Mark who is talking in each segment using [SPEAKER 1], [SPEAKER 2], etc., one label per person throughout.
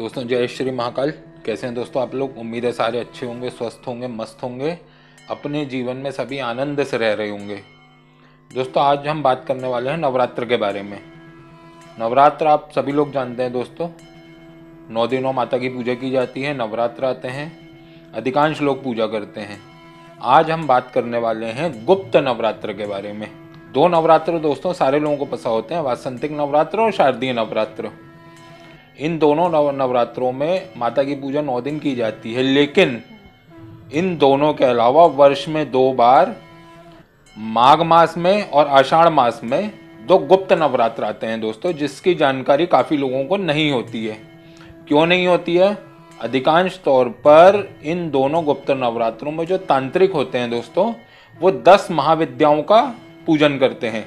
[SPEAKER 1] दोस्तों जय श्री महाकाल। कैसे हैं दोस्तों आप लोग? उम्मीद है सारे अच्छे होंगे, स्वस्थ होंगे, मस्त होंगे, अपने जीवन में सभी आनंद से रह रहे होंगे। दोस्तों आज हम बात करने वाले हैं नवरात्र के बारे में। नवरात्र आप सभी लोग जानते हैं दोस्तों, 9 दिनों माता की पूजा की जाती है। नवरात्र आते हैं, अधिकांश लोग पूजा करते हैं। आज हम बात करने वाले हैं गुप्त नवरात्र के बारे में। 2 नवरात्र दोस्तों सारे लोगों को पता होते हैं, वासंतिक नवरात्र और शारदीय नवरात्र। इन दोनों नवरात्रों में माता की पूजा 9 दिन की जाती है, लेकिन इन दोनों के अलावा वर्ष में 2 बार माघ मास में और आषाढ़ मास में 2 गुप्त नवरात्र आते हैं दोस्तों, जिसकी जानकारी काफ़ी लोगों को नहीं होती है। क्यों नहीं होती है? अधिकांश तौर पर इन दोनों गुप्त नवरात्रों में जो तांत्रिक होते हैं दोस्तों, वो 10 महाविद्याओं का पूजन करते हैं,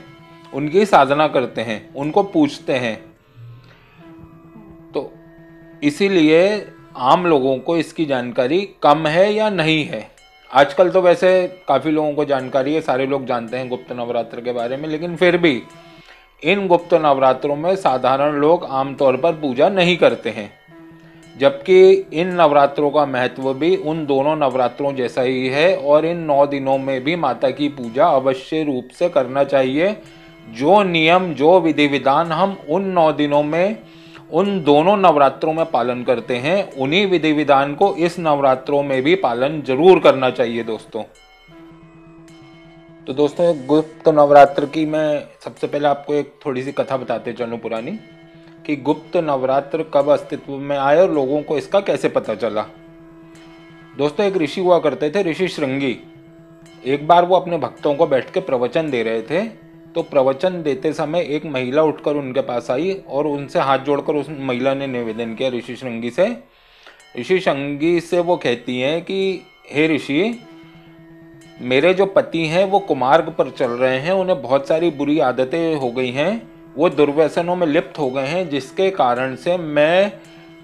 [SPEAKER 1] उनकी साधना करते हैं, उनको पूजते हैं। तो इसीलिए आम लोगों को इसकी जानकारी कम है या नहीं है। आजकल तो वैसे काफ़ी लोगों को जानकारी है, सारे लोग जानते हैं गुप्त नवरात्र के बारे में, लेकिन फिर भी इन गुप्त नवरात्रों में साधारण लोग आमतौर पर पूजा नहीं करते हैं। जबकि इन नवरात्रों का महत्व भी उन दोनों नवरात्रों जैसा ही है, और इन 9 दिनों में भी माता की पूजा अवश्य रूप से करना चाहिए। जो नियम, जो विधि विधान हम उन 9 दिनों में उन दोनों नवरात्रों में पालन करते हैं, उन्हीं विधि विधान को इस नवरात्रों में भी पालन जरूर करना चाहिए दोस्तों। तो दोस्तों गुप्त नवरात्र की मैं सबसे पहले आपको एक थोड़ी सी कथा बताते चलूं पुरानी, कि गुप्त नवरात्र कब अस्तित्व में आए और लोगों को इसका कैसे पता चला। दोस्तों एक ऋषि हुआ करते थे, ऋषि श्रृंगी। एक बार वो अपने भक्तों को बैठ के प्रवचन दे रहे थे, तो प्रवचन देते समय एक महिला उठकर उनके पास आई और उनसे हाथ जोड़कर उस महिला ने निवेदन किया ऋषि श्रृंगी से। ऋषि श्रृंगी से वो कहती हैं कि हे ऋषि, मेरे जो पति हैं वो कुमार्ग पर चल रहे हैं, उन्हें बहुत सारी बुरी आदतें हो गई हैं, वो दुर्व्यसनों में लिप्त हो गए हैं, जिसके कारण से मैं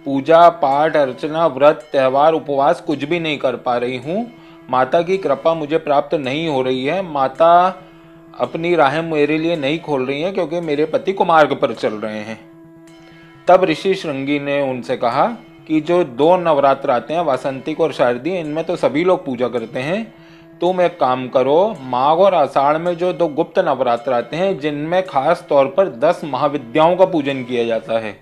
[SPEAKER 1] पूजा पाठ अर्चना व्रत त्यौहार उपवास कुछ भी नहीं कर पा रही हूँ। माता की कृपा मुझे प्राप्त नहीं हो रही है। माता अपनी राहें मेरे लिए नहीं खोल रही हैं क्योंकि मेरे पति कुमार्ग पर चल रहे हैं। तब ऋषि श्रृंगी ने उनसे कहा कि जो 2 नवरात्र आते हैं, वासंतिक और शारदीय, इनमें तो सभी लोग पूजा करते हैं। तुम एक काम करो, माघ और आषाढ़ में जो 2 गुप्त नवरात्र आते हैं, जिनमें खास तौर पर 10 महाविद्याओं का पूजन किया जाता है,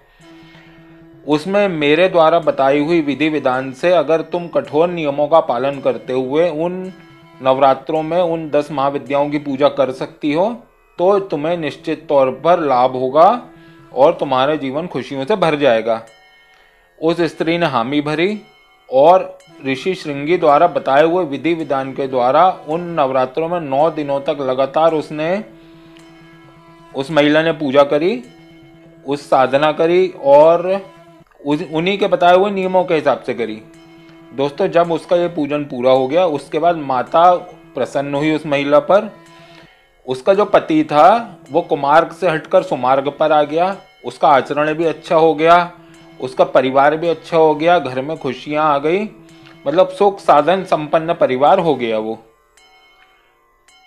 [SPEAKER 1] उसमें मेरे द्वारा बताई हुई विधि विधान से अगर तुम कठोर नियमों का पालन करते हुए उन नवरात्रों में उन 10 महाविद्याओं की पूजा कर सकती हो, तो तुम्हें निश्चित तौर पर लाभ होगा और तुम्हारा जीवन खुशियों से भर जाएगा। उस स्त्री ने हामी भरी और ऋषि श्रृंगी द्वारा बताए हुए विधि विधान के द्वारा उन नवरात्रों में 9 दिनों तक लगातार उस महिला ने पूजा करी, उस साधना करी और उन्हीं के बताए हुए नियमों के हिसाब से करी। दोस्तों जब उसका ये पूजन पूरा हो गया, उसके बाद माता प्रसन्न हुई उस महिला पर। उसका जो पति था वो कुमार्ग से हटकर सुमार्ग पर आ गया, उसका आचरण भी अच्छा हो गया, उसका परिवार भी अच्छा हो गया, घर में खुशियां आ गई, मतलब सुख साधन संपन्न परिवार हो गया वो।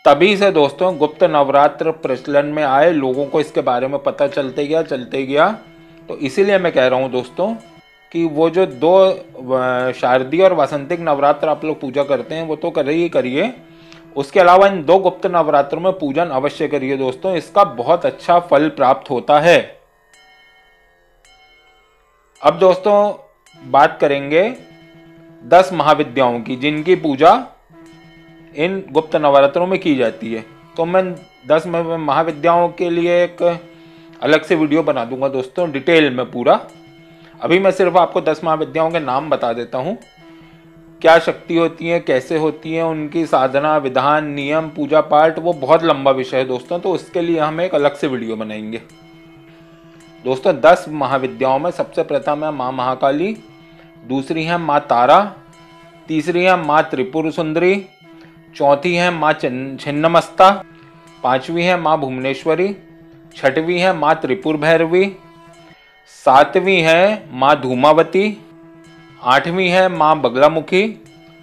[SPEAKER 1] तभी से दोस्तों गुप्त नवरात्र प्रचलन में आए, लोगों को इसके बारे में पता चलते गया। तो इसीलिए मैं कह रहा हूँ दोस्तों कि वो जो 2 शारदीय और वासंतिक नवरात्र आप लोग पूजा करते हैं वो तो करिए, उसके अलावा इन 2 गुप्त नवरात्रों में पूजन अवश्य करिए दोस्तों, इसका बहुत अच्छा फल प्राप्त होता है। अब दोस्तों बात करेंगे 10 महाविद्याओं की, जिनकी पूजा इन गुप्त नवरात्रों में की जाती है। तो मैं 10 महाविद्याओं के लिए एक अलग से वीडियो बना दूंगा दोस्तों, डिटेल में पूरा। अभी मैं सिर्फ आपको 10 महाविद्याओं के नाम बता देता हूँ, क्या शक्ति होती है, कैसे होती है, उनकी साधना विधान नियम पूजा पाठ, वो बहुत लंबा विषय है दोस्तों, तो उसके लिए हम एक अलग से वीडियो बनाएंगे। दोस्तों 10 महाविद्याओं में सबसे प्रथम है माँ महाकाली, दूसरी है माँ तारा, तीसरी है माँ त्रिपुर सुंदरी, चौथी है माँ छिन्नमस्ता, 5वीं है माँ भुवनेश्वरी, 6वीं है माँ त्रिपुर भैरवी, 7वीं है माँ धूमावती, 8वीं है माँ बगलामुखी,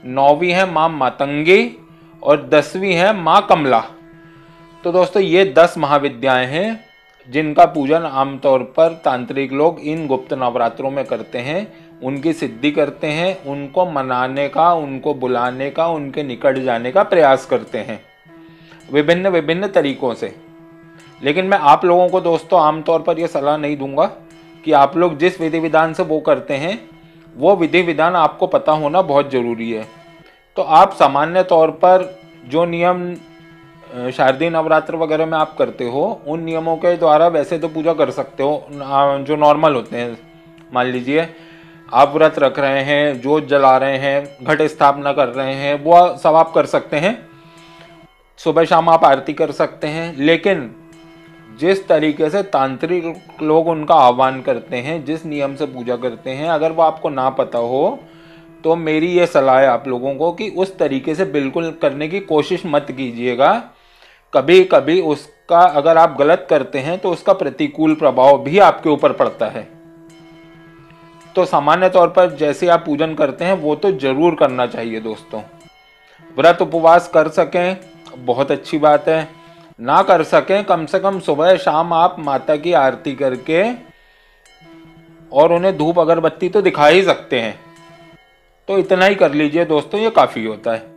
[SPEAKER 1] 9वीं है माँ मातंगी और 10वीं है माँ कमला। तो दोस्तों ये 10 महाविद्याएं हैं जिनका पूजन आमतौर पर तांत्रिक लोग इन गुप्त नवरात्रों में करते हैं, उनकी सिद्धि करते हैं, उनको मनाने का, उनको बुलाने का, उनके निकट जाने का प्रयास करते हैं विभिन्न विभिन्न तरीकों से। लेकिन मैं आप लोगों को दोस्तों आमतौर पर यह सलाह नहीं दूंगा कि आप लोग जिस विधि विधान से वो करते हैं वो विधि विधान आपको पता होना बहुत ज़रूरी है। तो आप सामान्य तौर पर जो नियम शारदीय नवरात्र वगैरह में आप करते हो, उन नियमों के द्वारा वैसे तो पूजा कर सकते हो जो नॉर्मल होते हैं। मान लीजिए आप व्रत रख रहे हैं, जोत जला रहे हैं, घट स्थापना कर रहे हैं, वो सब आप कर सकते हैं। सुबह शाम आप आरती कर सकते हैं। लेकिन जिस तरीके से तांत्रिक लोग उनका आह्वान करते हैं, जिस नियम से पूजा करते हैं, अगर वो आपको ना पता हो तो मेरी ये सलाह है आप लोगों को कि उस तरीके से बिल्कुल करने की कोशिश मत कीजिएगा। कभी कभी उसका अगर आप गलत करते हैं तो उसका प्रतिकूल प्रभाव भी आपके ऊपर पड़ता है। तो सामान्य तौर पर जैसे आप पूजन करते हैं वो तो जरूर करना चाहिए दोस्तों। व्रत उपवास कर सकें बहुत अच्छी बात है, ना कर सकें कम से कम सुबह शाम आप माता की आरती करके और उन्हें धूप अगरबत्ती तो दिखा ही सकते हैं। तो इतना ही कर लीजिए दोस्तों, ये काफी होता है।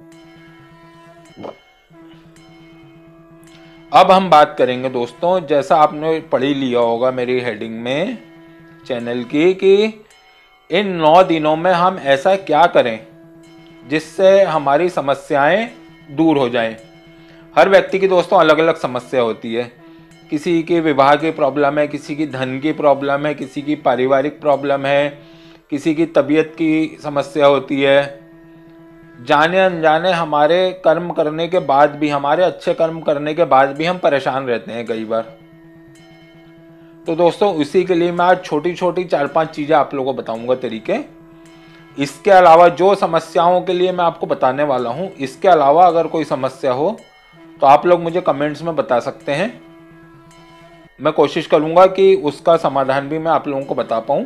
[SPEAKER 1] अब हम बात करेंगे दोस्तों, जैसा आपने पढ़ ही लिया होगा मेरी हेडिंग में चैनल की, कि इन 9 दिनों में हम ऐसा क्या करें जिससे हमारी समस्याएं दूर हो जाएं। हर व्यक्ति की दोस्तों अलग अलग समस्या होती है। किसी की विवाह की प्रॉब्लम है, किसी की धन की प्रॉब्लम है, किसी की पारिवारिक प्रॉब्लम है, किसी की तबीयत की समस्या होती है। जाने अनजाने हमारे कर्म करने के बाद भी, हमारे अच्छे कर्म करने के बाद भी हम परेशान रहते हैं कई बार। तो दोस्तों इसी के लिए मैं आज छोटी छोटी 4-5 चीज़ें आप लोगों को बताऊंगा, तरीके। इसके अलावा जो समस्याओं के लिए मैं आपको बताने वाला हूं, इसके अलावा अगर कोई समस्या हो तो आप लोग मुझे कमेंट्स में बता सकते हैं। मैं कोशिश करूंगा कि उसका समाधान भी मैं आप लोगों को बता पाऊं।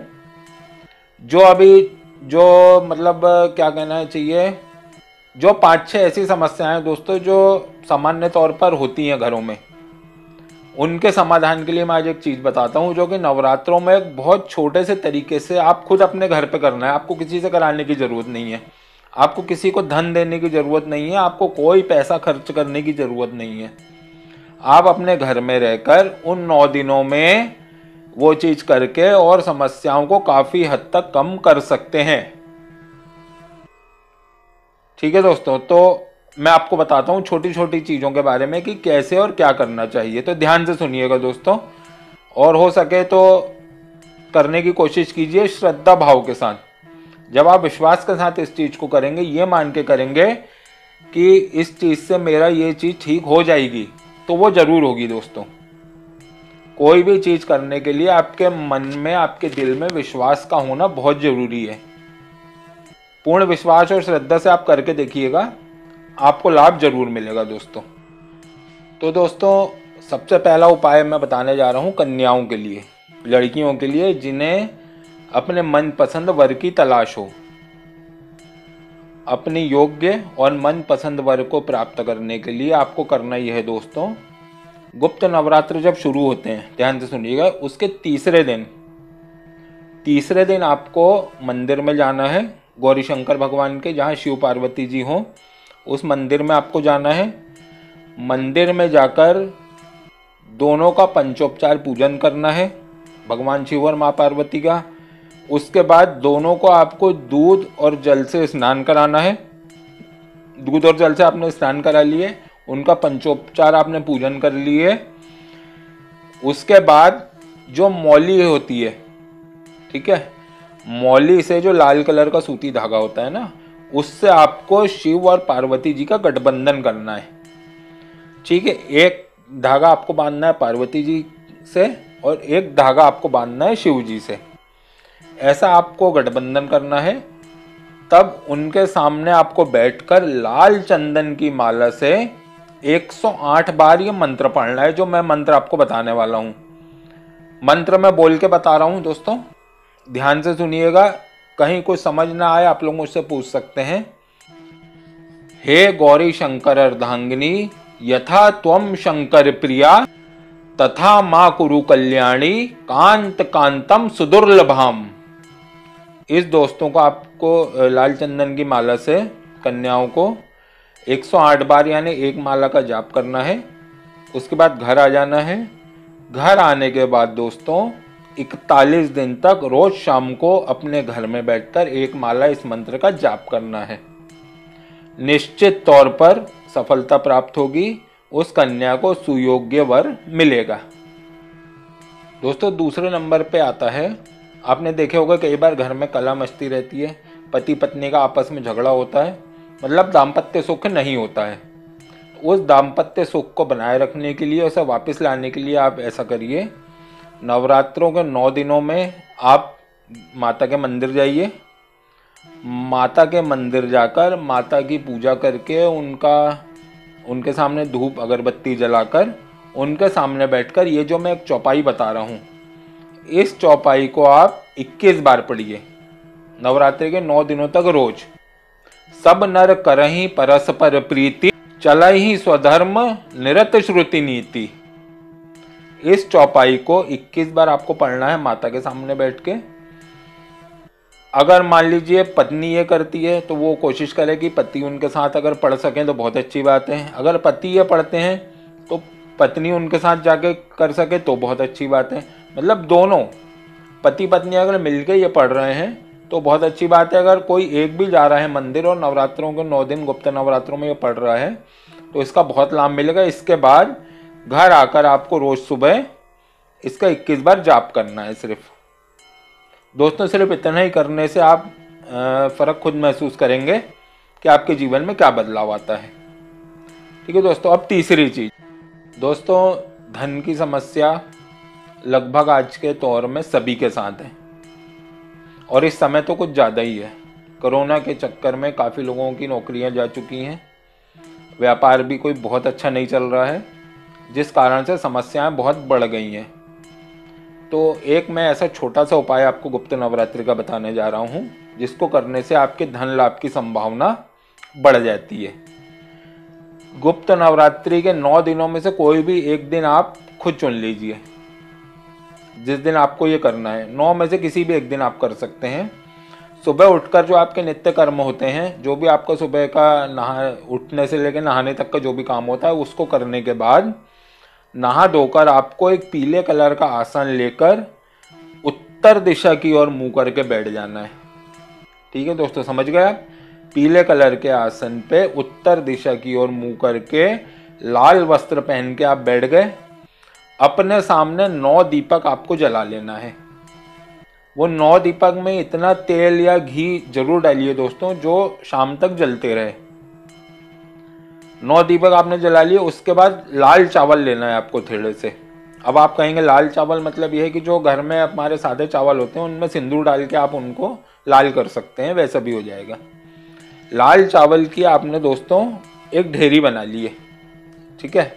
[SPEAKER 1] जो अभी जो मतलब क्या कहना चाहिए, जो 5-6 ऐसी समस्याएं दोस्तों जो सामान्य तौर पर होती हैं घरों में, उनके समाधान के लिए मैं आज एक चीज़ बताता हूं जो कि नवरात्रों में एक बहुत छोटे से तरीके से आप खुद अपने घर पे करना है। आपको किसी से कराने की ज़रूरत नहीं है, आपको किसी को धन देने की ज़रूरत नहीं है, आपको कोई पैसा खर्च करने की ज़रूरत नहीं है। आप अपने घर में रहकर उन 9 दिनों में वो चीज़ करके और समस्याओं को काफ़ी हद तक कम कर सकते हैं। ठीक है दोस्तों, तो मैं आपको बताता हूँ छोटी छोटी चीज़ों के बारे में कि कैसे और क्या करना चाहिए। तो ध्यान से सुनिएगा दोस्तों, और हो सके तो करने की कोशिश कीजिए श्रद्धा भाव के साथ। जब आप विश्वास के साथ इस चीज़ को करेंगे, ये मान के करेंगे कि इस चीज़ से मेरा ये चीज़ ठीक हो जाएगी, तो वो ज़रूर होगी दोस्तों। कोई भी चीज़ करने के लिए आपके मन में, आपके दिल में विश्वास का होना बहुत ज़रूरी है। पूर्ण विश्वास और श्रद्धा से आप करके देखिएगा, आपको लाभ जरूर मिलेगा दोस्तों। तो दोस्तों सबसे पहला उपाय मैं बताने जा रहा हूँ कन्याओं के लिए, लड़कियों के लिए जिन्हें अपने मनपसंद वर की तलाश हो। अपनी योग्य और मनपसंद वर को प्राप्त करने के लिए आपको करना यह है दोस्तों, गुप्त नवरात्र जब शुरू होते हैं, ध्यान से सुनिएगा, उसके तीसरे दिन आपको मंदिर में जाना है, गौरी शंकर भगवान के, जहाँ शिव पार्वती जी हों, उस मंदिर में आपको जाना है। मंदिर में जाकर दोनों का पंचोपचार पूजन करना है, भगवान शिव और माँ पार्वती का। उसके बाद दोनों को आपको दूध और जल से स्नान कराना है। दूध और जल से आपने स्नान करा लिए, उनका पंचोपचार आपने पूजन कर लिए। उसके बाद जो मौली होती है, ठीक है, मौली से जो लाल कलर का सूती धागा होता है ना, उससे आपको शिव और पार्वती जी का गठबंधन करना है। ठीक है, एक धागा आपको बांधना है पार्वती जी से और एक धागा आपको बांधना है शिव जी से। ऐसा आपको गठबंधन करना है। तब उनके सामने आपको बैठकर लाल चंदन की माला से 108 बार ये मंत्र पढ़ना है, जो मैं मंत्र आपको बताने वाला हूं। मंत्र मैं बोल के बता रहा हूं दोस्तों, ध्यान से सुनिएगा। कहीं कुछ समझ ना आए आप लोग मुझसे पूछ सकते हैं। हे गौरी शंकर अर्धांगिनी, यथा त्वम शंकर प्रिया, तथा माँ कुरु कल्याणी कांत कांतम सुदुर्लभाम। इस दोस्तों को आपको लाल चंदन की माला से कन्याओं को 108 बार यानी एक माला का जाप करना है। उसके बाद घर आ जाना है। घर आने के बाद दोस्तों 41 दिन तक रोज शाम को अपने घर में बैठकर एक माला इस मंत्र का जाप करना है। निश्चित तौर पर सफलता प्राप्त होगी, उस कन्या को सुयोग्य वर मिलेगा। दोस्तों दूसरे नंबर पे आता है, आपने देखे होगा कई बार घर में कला मस्ती रहती है, पति पत्नी का आपस में झगड़ा होता है, मतलब दाम्पत्य सुख नहीं होता है। उस दाम्पत्य सुख को बनाए रखने के लिए, उसे वापस लाने के लिए आप ऐसा करिए, नवरात्रों के 9 दिनों में आप माता के मंदिर जाइए। माता के मंदिर जाकर माता की पूजा करके उनके सामने धूप अगरबत्ती जलाकर उनके सामने बैठकर ये जो मैं एक चौपाई बता रहा हूँ, इस चौपाई को आप 21 बार पढ़िए नवरात्रि के 9 दिनों तक रोज। सब नर करहि परस्पर प्रीति, चलहि स्वधर्म निरत श्रुति नीति। इस चौपाई को 21 बार आपको पढ़ना है माता के सामने बैठ के। अगर मान लीजिए पत्नी ये करती है तो वो कोशिश करे कि पति उनके साथ अगर पढ़ सकें तो बहुत अच्छी बात है। अगर पति ये पढ़ते हैं तो पत्नी उनके साथ जाके कर सके तो बहुत अच्छी बात है। मतलब दोनों पति पत्नी अगर मिलके ये पढ़ रहे हैं तो बहुत अच्छी बात है। अगर कोई एक भी जा रहा है मंदिर और नवरात्रों के 9 दिन गुप्त नवरात्रों में ये पढ़ रहा है तो इसका बहुत लाभ मिलेगा। इसके बाद घर आकर आपको रोज सुबह इसका 21 बार जाप करना है सिर्फ। दोस्तों सिर्फ इतना ही करने से आप फर्क खुद महसूस करेंगे कि आपके जीवन में क्या बदलाव आता है। ठीक है दोस्तों, अब तीसरी चीज दोस्तों, धन की समस्या लगभग आज के दौर में सभी के साथ है और इस समय तो कुछ ज़्यादा ही है। कोरोना के चक्कर में काफ़ी लोगों की नौकरियां जा चुकी हैं, व्यापार भी कोई बहुत अच्छा नहीं चल रहा है, जिस कारण से समस्याएं बहुत बढ़ गई हैं। तो एक मैं ऐसा छोटा सा उपाय आपको गुप्त नवरात्रि का बताने जा रहा हूँ, जिसको करने से आपके धन लाभ की संभावना बढ़ जाती है। गुप्त नवरात्रि के 9 दिनों में से कोई भी एक दिन आप खुद चुन लीजिए जिस दिन आपको ये करना है। 9 में से किसी भी एक दिन आप कर सकते हैं। सुबह उठकर जो आपके नित्य कर्म होते हैं, जो भी आपका सुबह का उठने से लेकर नहाने तक का जो भी काम होता है, उसको करने के बाद नहा धोकर आपको एक पीले कलर का आसन लेकर उत्तर दिशा की ओर मुंह करके बैठ जाना है। ठीक है दोस्तों, समझ गए आप? पीले कलर के आसन पे उत्तर दिशा की ओर मुंह करके लाल वस्त्र पहन के आप बैठ गए। अपने सामने 9 दीपक आपको जला लेना है। वो 9 दीपक में इतना तेल या घी जरूर डालिए दोस्तों जो शाम तक जलते रहे। 9 दीपक आपने जला लिए, उसके बाद लाल चावल लेना है आपको थोड़े से। अब आप कहेंगे लाल चावल मतलब यह है कि जो घर में हमारे सादे चावल होते हैं उनमें सिंदूर डाल के आप उनको लाल कर सकते हैं, वैसा भी हो जाएगा। लाल चावल की आपने दोस्तों एक ढेरी बना ली है। ठीक है,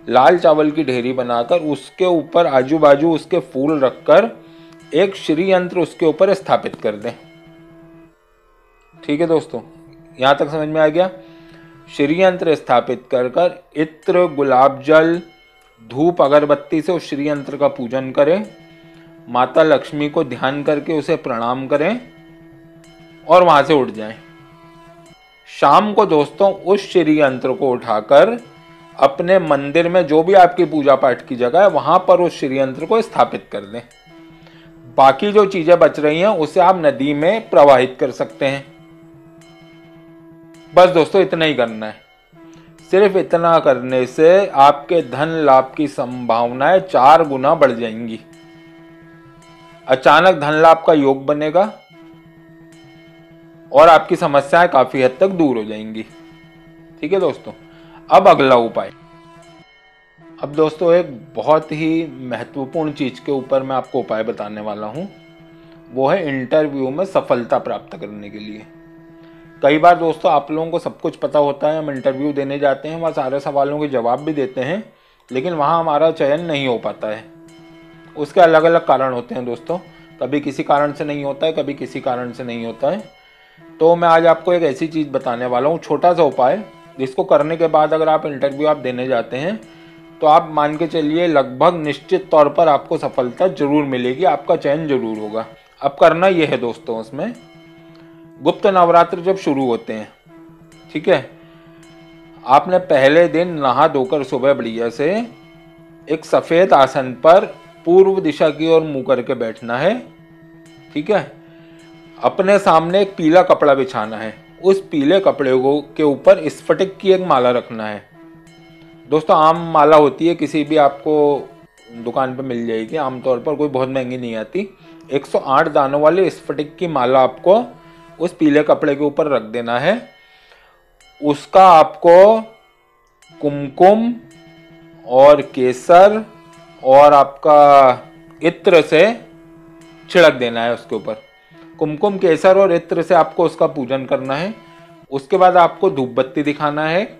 [SPEAKER 1] लाल चावल की ढेरी बनाकर उसके ऊपर आजू बाजू उसके फूल रखकर एक श्री यंत्र उसके ऊपर स्थापित कर दें। ठीक है दोस्तों, यहां तक समझ में आ गया? श्री यंत्र स्थापित कर कर इत्र, गुलाब जल, धूप अगरबत्ती से उस श्री यंत्र का पूजन करें। माता लक्ष्मी को ध्यान करके उसे प्रणाम करें और वहां से उठ जाएं। शाम को दोस्तों उस श्री यंत्र को उठाकर अपने मंदिर में जो भी आपकी पूजा पाठ की जगह है वहां पर उस श्री यंत्र को स्थापित कर दें। बाकी जो चीजें बच रही हैं उसे आप नदी में प्रवाहित कर सकते हैं। बस दोस्तों इतना ही करना है। सिर्फ इतना करने से आपके धन लाभ की संभावनाएं 4 गुना बढ़ जाएंगी। अचानक धन लाभ का योग बनेगा और आपकी समस्याएं काफी हद तक दूर हो जाएंगी। ठीक है दोस्तों, अब अगला उपाय। अब दोस्तों एक बहुत ही महत्वपूर्ण चीज के ऊपर मैं आपको उपाय बताने वाला हूं, वो है इंटरव्यू में सफलता प्राप्त करने के लिए। कई बार दोस्तों आप लोगों को सब कुछ पता होता है, हम इंटरव्यू देने जाते हैं, वहाँ सारे सवालों के जवाब भी देते हैं, लेकिन वहाँ हमारा चयन नहीं हो पाता है। उसके अलग अलग कारण होते हैं दोस्तों, कभी किसी कारण से नहीं होता है, कभी किसी कारण से नहीं होता है। तो मैं आज आपको एक ऐसी चीज़ बताने वाला हूँ, छोटा सा उपाय, जिसको करने के बाद अगर आप इंटरव्यू आप देने जाते हैं तो आप मान के चलिए लगभग निश्चित तौर पर आपको सफलता जरूर मिलेगी, आपका चयन जरूर होगा। अब करना यह है दोस्तों, उसमें गुप्त नवरात्र जब शुरू होते हैं, ठीक है, आपने पहले दिन नहा धोकर सुबह बढ़िया से एक सफेद आसन पर पूर्व दिशा की ओर मुंह करके बैठना है, ठीक है। अपने सामने एक पीला कपड़ा बिछाना है, उस पीले कपड़े को के ऊपर स्फटिक की एक माला रखना है। दोस्तों आम माला होती है, किसी भी आपको दुकान पे मिल जाएगी, आमतौर पर कोई बहुत महंगी नहीं आती। 108 दानों वाले स्फटिक की माला आपको उस पीले कपड़े के ऊपर रख देना है। उसका आपको कुमकुम और केसर और आपका इत्र से छिड़क देना है उसके ऊपर। कुमकुम, केसर और इत्र से आपको उसका पूजन करना है। उसके बाद आपको धूप बत्ती दिखाना है,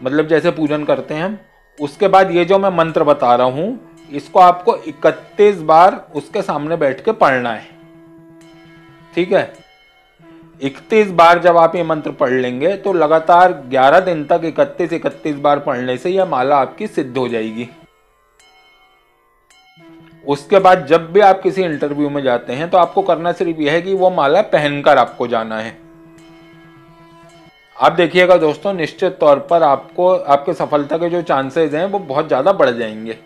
[SPEAKER 1] मतलब जैसे पूजन करते हैं हम। उसके बाद ये जो मैं मंत्र बता रहा हूं, इसको आपको 31 बार उसके सामने बैठ के पढ़ना है, ठीक है। 31 बार जब आप ये मंत्र पढ़ लेंगे तो लगातार 11 दिन तक 31 बार पढ़ने से यह माला आपकी सिद्ध हो जाएगी। उसके बाद जब भी आप किसी इंटरव्यू में जाते हैं तो आपको करना सिर्फ यह है कि वो माला पहनकर आपको जाना है। आप देखिएगा दोस्तों, निश्चित तौर पर आपको आपके सफलता के जो चांसेस हैं वो बहुत ज्यादा बढ़ जाएंगे।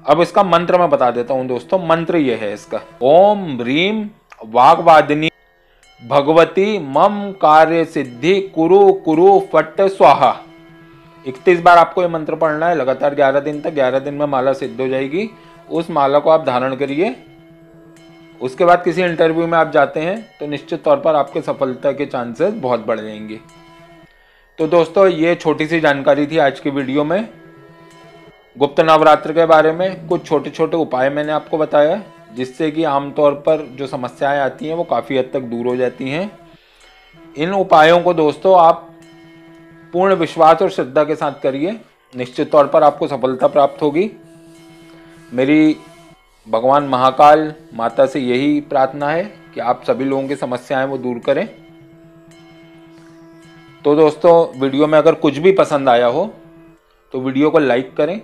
[SPEAKER 1] अब इसका मंत्र मैं बता देता हूं दोस्तों। मंत्र ये है इसका, ओम ह्रीम वाग्वादिनी भगवती मम कार्य सिद्धि कुरु कुरु फट स्वाहा। 31 बार आपको ये मंत्र पढ़ना है लगातार 11 दिन तक। 11 दिन में माला सिद्ध हो जाएगी। उस माला को आप धारण करिए। उसके बाद किसी इंटरव्यू में आप जाते हैं तो निश्चित तौर पर आपके सफलता के चांसेस बहुत बढ़ जाएंगे। तो दोस्तों ये छोटी सी जानकारी थी आज की वीडियो में गुप्त नवरात्र के बारे में। कुछ छोटे छोटे उपाय मैंने आपको बताया जिससे कि आमतौर पर जो समस्याएं आती हैं वो काफ़ी हद तक दूर हो जाती हैं। इन उपायों को दोस्तों आप पूर्ण विश्वास और श्रद्धा के साथ करिए, निश्चित तौर पर आपको सफलता प्राप्त होगी। मेरी भगवान महाकाल माता से यही प्रार्थना है कि आप सभी लोगों की समस्याएं वो दूर करें। तो दोस्तों वीडियो में अगर कुछ भी पसंद आया हो तो वीडियो को लाइक करें,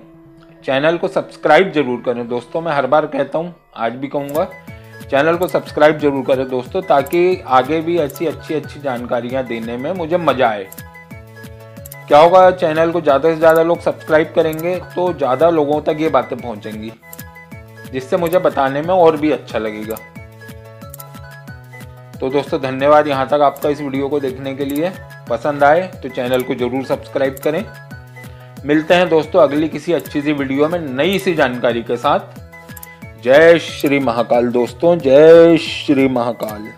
[SPEAKER 1] चैनल को सब्सक्राइब जरूर करें। दोस्तों मैं हर बार कहता हूं, आज भी कहूँगा, चैनल को सब्सक्राइब जरूर करें दोस्तों, ताकि आगे भी ऐसी अच्छी जानकारियां देने में मुझे मजा आए। क्या होगा, चैनल को ज़्यादा से ज़्यादा लोग सब्सक्राइब करेंगे तो ज़्यादा लोगों तक ये बातें पहुंचेंगी, जिससे मुझे बताने में और भी अच्छा लगेगा। तो दोस्तों धन्यवाद यहाँ तक आपका इस वीडियो को देखने के लिए। पसंद आए तो चैनल को जरूर सब्सक्राइब करें। मिलते हैं दोस्तों अगली किसी अच्छी सी वीडियो में नई सी जानकारी के साथ। जय श्री महाकाल दोस्तों, जय श्री महाकाल।